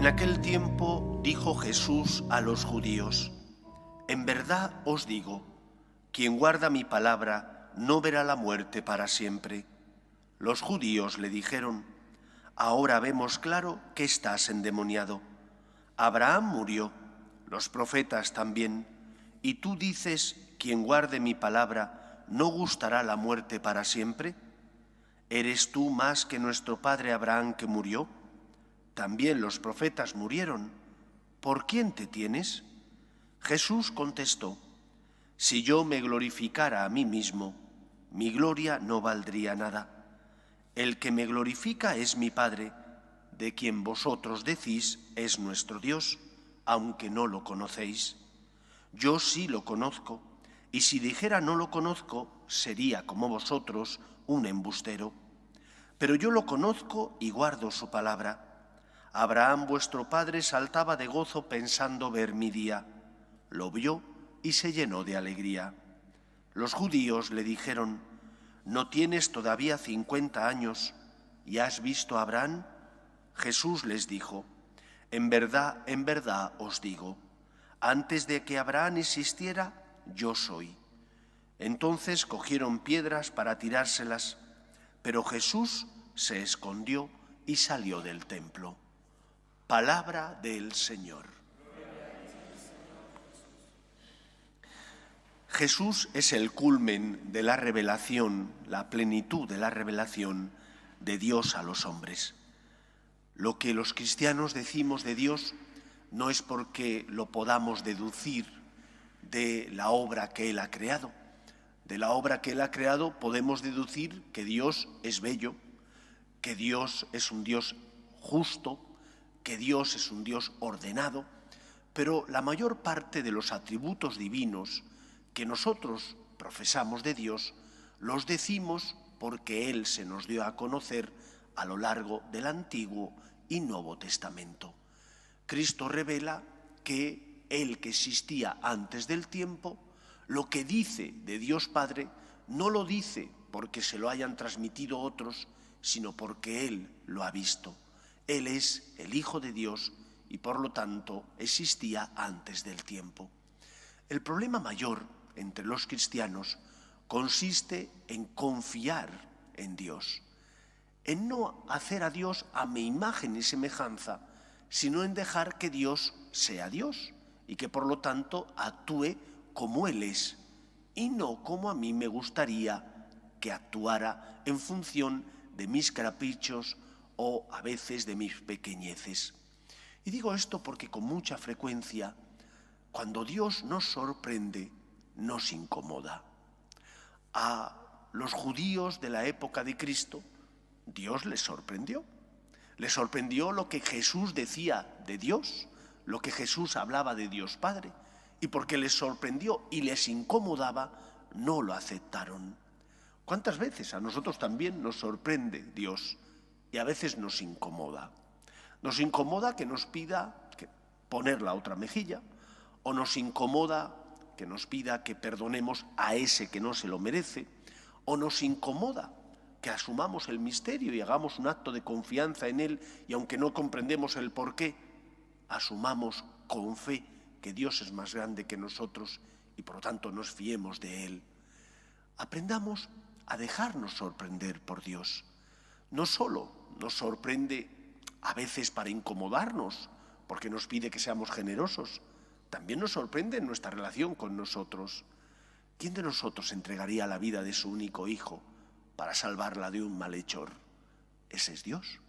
En aquel tiempo dijo Jesús a los judíos: En verdad os digo, quien guarda mi palabra no verá la muerte para siempre. Los judíos le dijeron: Ahora vemos claro que estás endemoniado. Abraham murió, los profetas también, y tú dices: quien guarde mi palabra no gustará la muerte para siempre. ¿Eres tú más que nuestro padre Abraham, que murió? También los profetas murieron. ¿Por quién te tienes? Jesús contestó: Si yo me glorificara a mí mismo, mi gloria no valdría nada. El que me glorifica es mi Padre, de quien vosotros decís es nuestro Dios, aunque no lo conocéis. Yo sí lo conozco, y si dijera no lo conozco, sería como vosotros, un embustero. Pero yo lo conozco y guardo su palabra. Abraham vuestro padre saltaba de gozo pensando ver mi día. Lo vio y se llenó de alegría. Los judíos le dijeron: ¿No tienes todavía 50 años y has visto a Abraham? Jesús les dijo: en verdad os digo, antes de que Abraham existiera, yo soy. Entonces cogieron piedras para tirárselas, pero Jesús se escondió y salió del templo. Palabra del Señor. Jesús es el culmen de la revelación, la plenitud de la revelación de Dios a los hombres. Lo que los cristianos decimos de Dios no es porque lo podamos deducir de la obra que Él ha creado. De la obra que Él ha creado podemos deducir que Dios es bello, que Dios es un Dios justo, que Dios es un Dios ordenado, pero la mayor parte de los atributos divinos que nosotros profesamos de Dios los decimos porque Él se nos dio a conocer a lo largo del Antiguo y Nuevo Testamento. Cristo revela que Él, que existía antes del tiempo, lo que dice de Dios Padre no lo dice porque se lo hayan transmitido otros, sino porque Él lo ha visto. Él es el Hijo de Dios y por lo tanto existía antes del tiempo. El problema mayor entre los cristianos consiste en confiar en Dios, en no hacer a Dios a mi imagen y semejanza, sino en dejar que Dios sea Dios y que por lo tanto actúe como Él es y no como a mí me gustaría que actuara en función de mis caprichos o a veces de mis pequeñeces. Y digo esto porque con mucha frecuencia, cuando Dios nos sorprende, nos incomoda. A los judíos de la época de Cristo, Dios les sorprendió. Les sorprendió lo que Jesús decía de Dios, lo que Jesús hablaba de Dios Padre. Y porque les sorprendió y les incomodaba, no lo aceptaron. ¿Cuántas veces a nosotros también nos sorprende Dios y a veces nos incomoda? Nos incomoda que nos pida poner la otra mejilla, o nos incomoda que nos pida que perdonemos a ese que no se lo merece, o nos incomoda que asumamos el misterio y hagamos un acto de confianza en Él y aunque no comprendemos el porqué, asumamos con fe que Dios es más grande que nosotros y por lo tanto nos fiemos de Él. Aprendamos a dejarnos sorprender por Dios. No solo nos sorprende a veces para incomodarnos, porque nos pide que seamos generosos, también nos sorprende en nuestra relación con nosotros. ¿Quién de nosotros entregaría la vida de su único hijo para salvarla de un malhechor? Ese es Dios,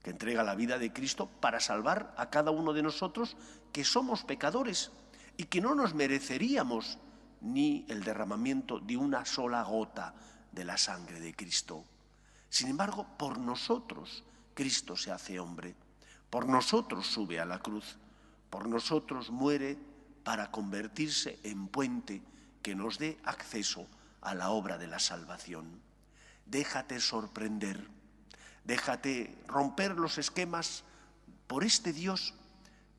que entrega la vida de Cristo para salvar a cada uno de nosotros que somos pecadores y que no nos mereceríamos ni el derramamiento de una sola gota de la sangre de Cristo. Sin embargo, por nosotros Cristo se hace hombre, por nosotros sube a la cruz, por nosotros muere para convertirse en puente que nos dé acceso a la obra de la salvación. Déjate sorprender, déjate romper los esquemas por este Dios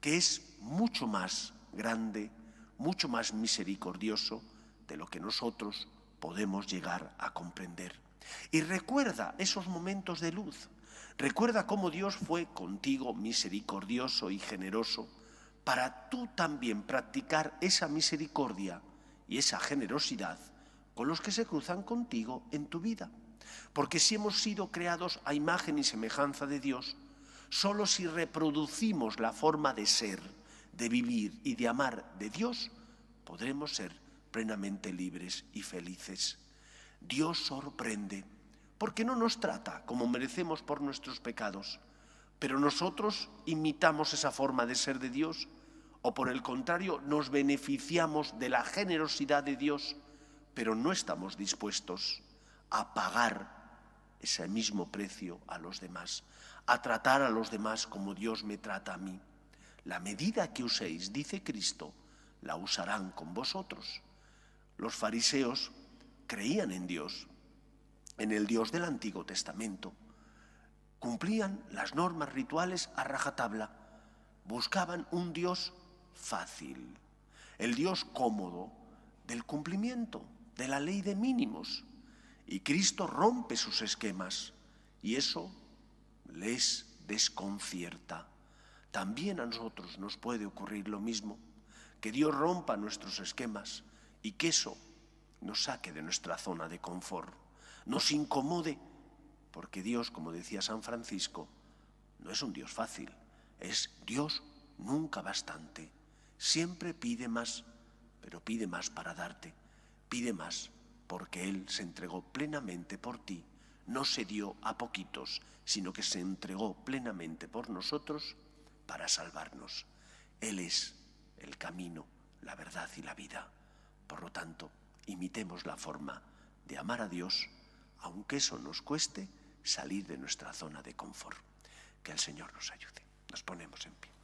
que es mucho más grande, mucho más misericordioso de lo que nosotros podemos llegar a comprender. Y recuerda esos momentos de luz, Recuerda cómo Dios fue contigo misericordioso y generoso para tú también practicar esa misericordia y esa generosidad con los que se cruzan contigo en tu vida. Porque si hemos sido creados a imagen y semejanza de Dios, solo si reproducimos la forma de ser, de vivir y de amar de Dios, podremos ser plenamente libres y felices. Dios sorprende, porque no nos trata como merecemos por nuestros pecados, pero nosotros imitamos esa forma de ser de Dios, o por el contrario, nos beneficiamos de la generosidad de Dios, pero no estamos dispuestos a pagar ese mismo precio a los demás, a tratar a los demás como Dios me trata a mí. La medida que uséis, dice Cristo, la usarán con vosotros. Los fariseos creían en Dios, en el Dios del Antiguo Testamento. Cumplían las normas rituales a rajatabla. Buscaban un Dios fácil, el Dios cómodo del cumplimiento, de la ley de mínimos. Y Cristo rompe sus esquemas y eso les desconcierta. También a nosotros nos puede ocurrir lo mismo, que Dios rompa nuestros esquemas y que eso nos saque de nuestra zona de confort, nos incomode, porque Dios, como decía San Francisco, no es un Dios fácil, es Dios nunca bastante. Siempre pide más, pero pide más para darte, pide más porque Él se entregó plenamente por ti, no se dio a poquitos, sino que se entregó plenamente por nosotros para salvarnos. Él es el camino, la verdad y la vida. Por lo tanto, imitemos la forma de amar a Dios, aunque eso nos cueste salir de nuestra zona de confort. Que el Señor nos ayude. Nos ponemos en pie.